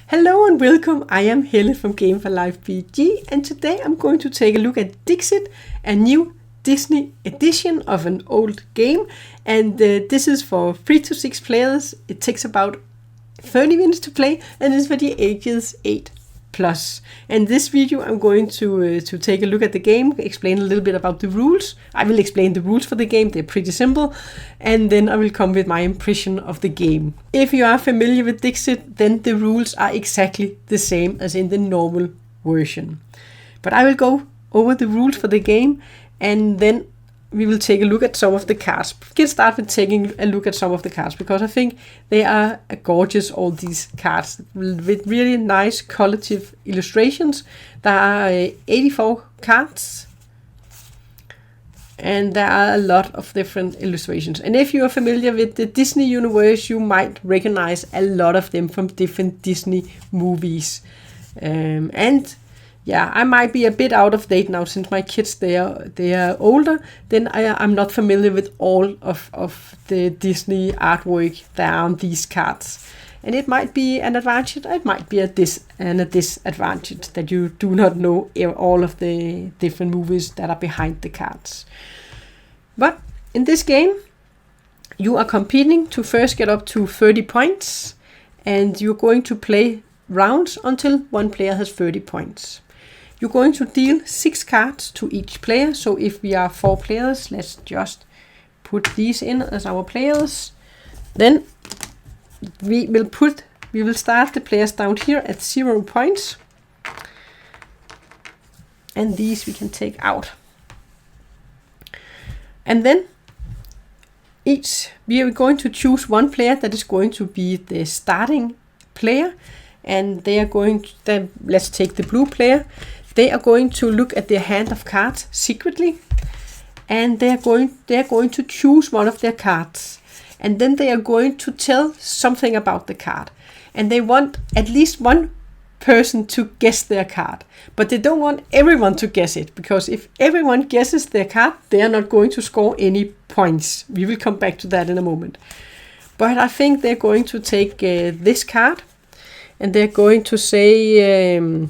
Hello and welcome, I am Helle from Game for Life PG, and today I'm going to take a look at Dixit, a new Disney edition of an old game, and this is for 3 to 6 players. It takes about 30 minutes to play and is for the ages 8+. And this video I'm going to take a look at the game, explain a little bit about the rules. I will explain the rules for the game, they're pretty simple, and then I will come with my impression of the game. If you are familiar with Dixit, then the rules are exactly the same as in the normal version. But I will go over the rules for the game, and then we will take a look at some of the cards. We can start with taking a look at some of the cards, because I think they are gorgeous, all these cards, with really nice colorative illustrations. There are 84 cards, and there are a lot of different illustrations. And if you are familiar with the Disney universe, you might recognize a lot of them from different Disney movies. And yeah, I might be a bit out of date now since my kids they are older. Then I'm not familiar with all of the Disney artwork that are on these cards, and it might be an advantage. It might be a disadvantage that you do not know all of the different movies that are behind the cards. But in this game, you are competing to first get up to 30 points, and you're going to play rounds until one player has 30 points. You're going to deal 6 cards to each player. So if we are 4 players, let's just put these in as our players. Then we will start the players down here at 0 points. And these we can take out. And then we are going to choose one player that is going to be the starting player. And they are going to, let's take the blue player. They are going to look at their hand of cards secretly, and they are going to choose one of their cards, and then they are going to tell something about the card, and they want at least one person to guess their card, but they don't want everyone to guess it, because if everyone guesses their card, they are not going to score any points. We will come back to that in a moment. But I think they're going to take this card, and they're going to say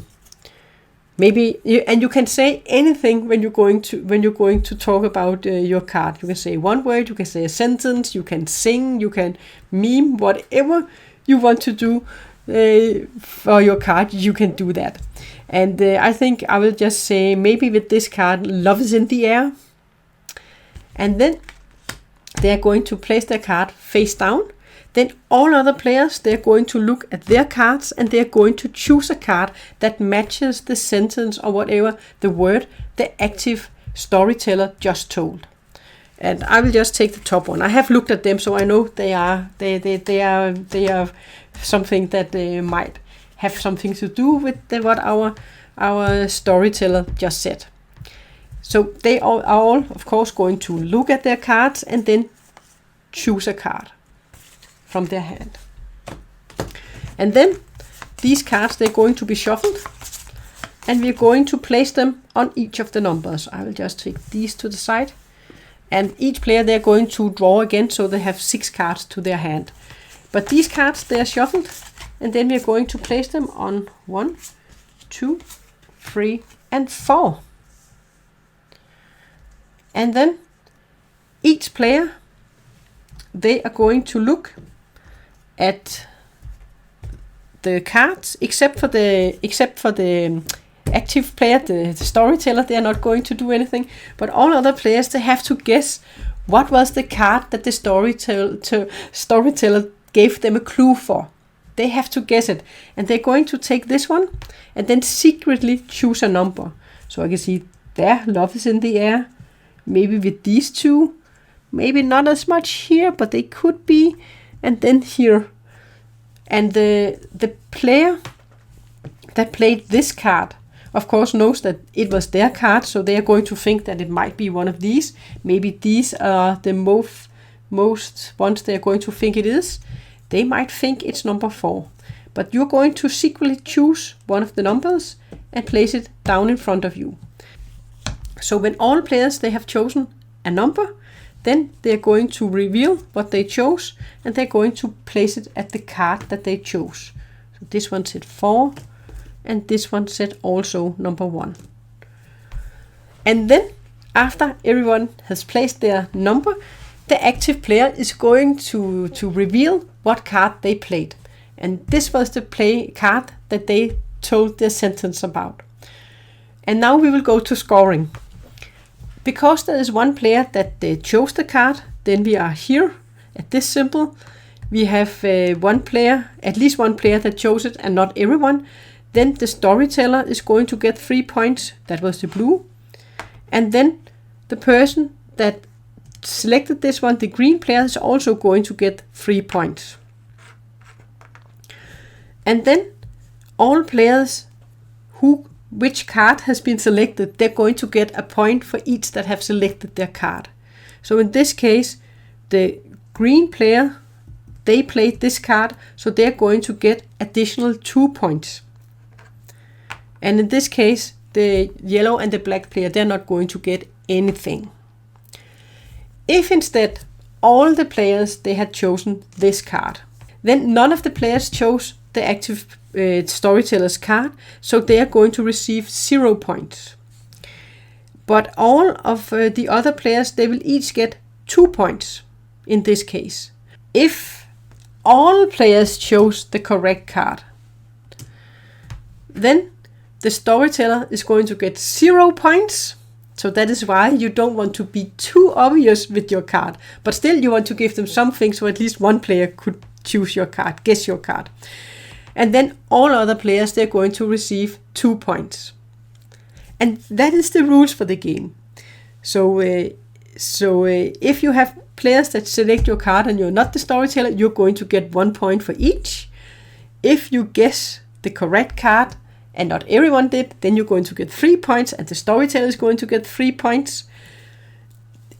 maybe, and you can say anything when you're going to talk about your card. You can say one word, you can say a sentence, you can sing, you can meme, whatever you want to do for your card, you can do that. And I think I will just say, maybe with this card, love is in the air. And then they are going to place their card face down. Then all other players, they're going to look at their cards, and they're going to choose a card that matches the sentence or whatever, the word the active storyteller just told. And I will just take the top one. I have looked at them, so I know they are something that might have something to do with what our storyteller just said. So they are all, of course, going to look at their cards and then choose a card from their hand. And then these cards, they're going to be shuffled, and we're going to place them on each of the numbers. I will just take these to the side, and each player, they're going to draw again, so they have 6 cards to their hand. But these cards, they are shuffled, and then we're going to place them on 1, 2, 3, and 4. And then each player, they are going to look at the cards, except for the active player, the storyteller. They are not going to do anything, but all other players, they have to guess what was the card that the storyteller gave them a clue for. They have to guess it, and they're going to take this one and then secretly choose a number. So I can see there, love is in the air. Maybe with these two, maybe not as much here, but they could be. And then here, and the player that played this card, of course, knows that it was their card, so they are going to think that it might be one of these. Maybe these are the most ones they are going to think it is. They might think it's number 4, but you're going to secretly choose one of the numbers and place it down in front of you. So when all players, they have chosen a number, then they're going to reveal what they chose, and they're going to place it at the card that they chose. This one said 4, and this one said also number 1. And then, after everyone has placed their number, the active player is going to reveal what card they played. And this was the card that they told their sentence about. And now we will go to scoring. Because there is one player that chose the card, then we are here at this symbol. We have at least one player that chose it and not everyone. Then the storyteller is going to get 3 points. That was the blue. And then the person that selected this one, the green player, is also going to get 3 points. And then all players which card has been selected, they're going to get a point for each that have selected their card. So in this case, the green player, they played this card, so they're going to get additional 2 points. And in this case, the yellow and the black player, they're not going to get anything. If instead all the players, they had chosen this card, then none of the players chose the active storyteller's card, so they are going to receive 0 points. But all of the other players, they will each get 2 points in this case. If all players chose the correct card, then the storyteller is going to get 0 points. So that is why you don't want to be too obvious with your card. But still you want to give them something so at least one player could choose your card, guess your card. And then all other players, they're going to receive 2 points. And that is the rules for the game. So if you have players that select your card and you're not the storyteller, you're going to get 1 point for each. If you guess the correct card and not everyone did, then you're going to get 3 points and the storyteller is going to get 3 points.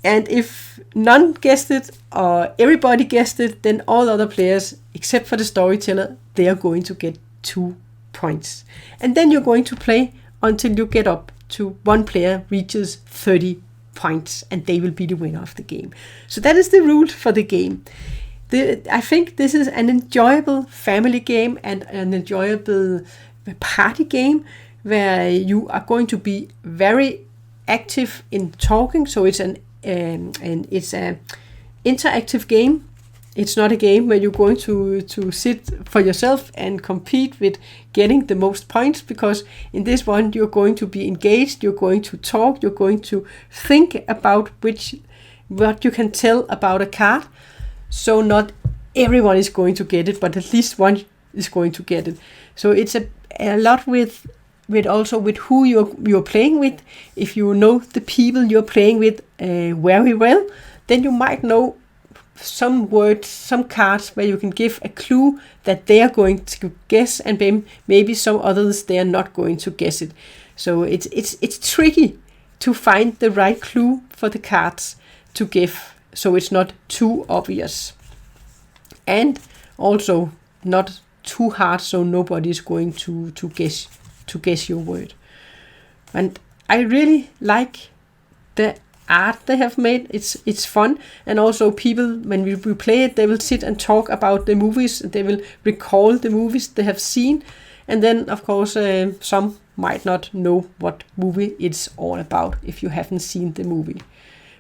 And if none guessed it or everybody guessed it, then all other players, except for the storyteller, they are going to get 2 points. And then you're going to play until you get up to one player reaches 30 points and they will be the winner of the game. So that is the rule for the game. I think this is an enjoyable family game and an enjoyable party game where you are going to be very active in talking. So it's an interactive game. It's not a game where you're going to sit for yourself and compete with getting the most points, because in this one you're going to be engaged, you're going to talk, you're going to think about what you can tell about a card. So not everyone is going to get it, but at least one is going to get it. So it's a lot with also with who you're playing with. If you know the people you're playing with very well, then you might know some words, some cards where you can give a clue that they are going to guess, and then maybe some others they are not going to guess it. So it's tricky to find the right clue for the cards to give, so it's not too obvious, and also not too hard, so nobody is going to guess your word. And I really like the art they have made. It's fun, and also people, when we play it, they will sit and talk about the movies, they will recall the movies they have seen, and then of course some might not know what movie it's all about if you haven't seen the movie.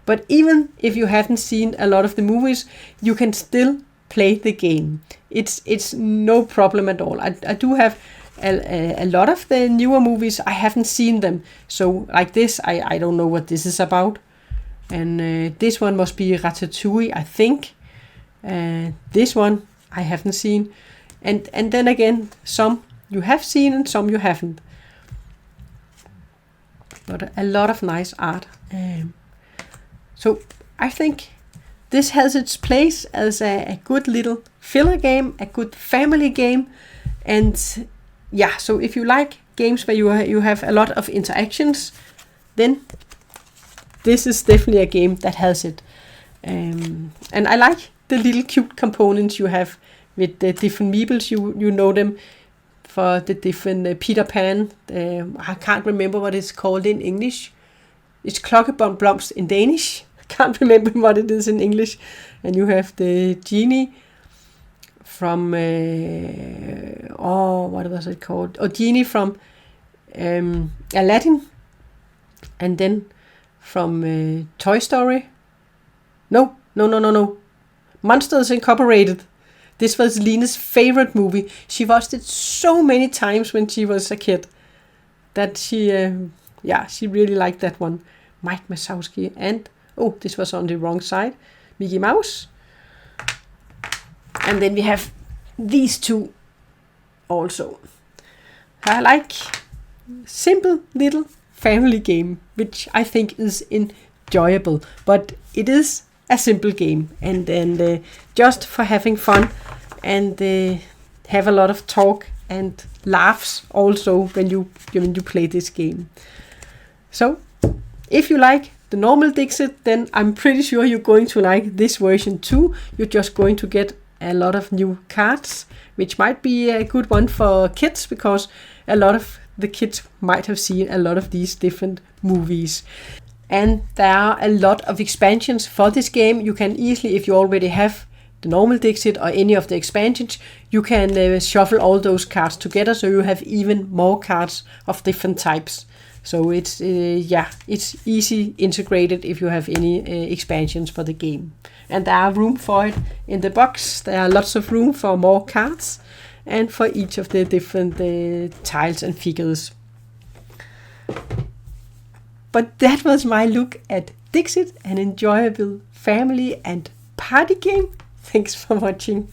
But even if you haven't seen a lot of the movies, you can still play the game. It's no problem at all. I do have a lot of the newer movies. I haven't seen them, so like this, I don't know what this is about. And this one must be Ratatouille, I think. This one I haven't seen. And then again, some you have seen and some you haven't. But a lot of nice art. So I think this has its place as a good little filler game, a good family game. And yeah, so if you like games where you have a lot of interactions, then this is definitely a game that has it. And I like the little cute components you have with the different meeples. You know them for the different Peter Pan. I can't remember what it's called in English. It's Klokkebomblomst in Danish. I can't remember what it is in English. And you have the genie from what was it called? Oh, Genie from Aladdin, and then from Toy Story. No. Monsters Incorporated. This was Lena's favorite movie. She watched it so many times when she was a kid that she really liked that one. Mike Wazowski and this was on the wrong side. Mickey Mouse. And then we have these two also. I like simple little family game, which I think is enjoyable, but it is a simple game, and just for having fun and have a lot of talk and laughs also when you play this game. So if you like the normal Dixit, then I'm pretty sure you're going to like this version too. You're just going to get a lot of new cards, which might be a good one for kids, because a lot of the kids might have seen a lot of these different movies. And there are a lot of expansions for this game. You can easily, if you already have the normal Dixit or any of the expansions, you can shuffle all those cards together, so you have even more cards of different types. So it's easy integrated if you have any expansions for the game. And there are room for it in the box. There are lots of room for more cards and for each of the different tiles and figures. But that was my look at Dixit, an enjoyable family and party game. Thanks for watching.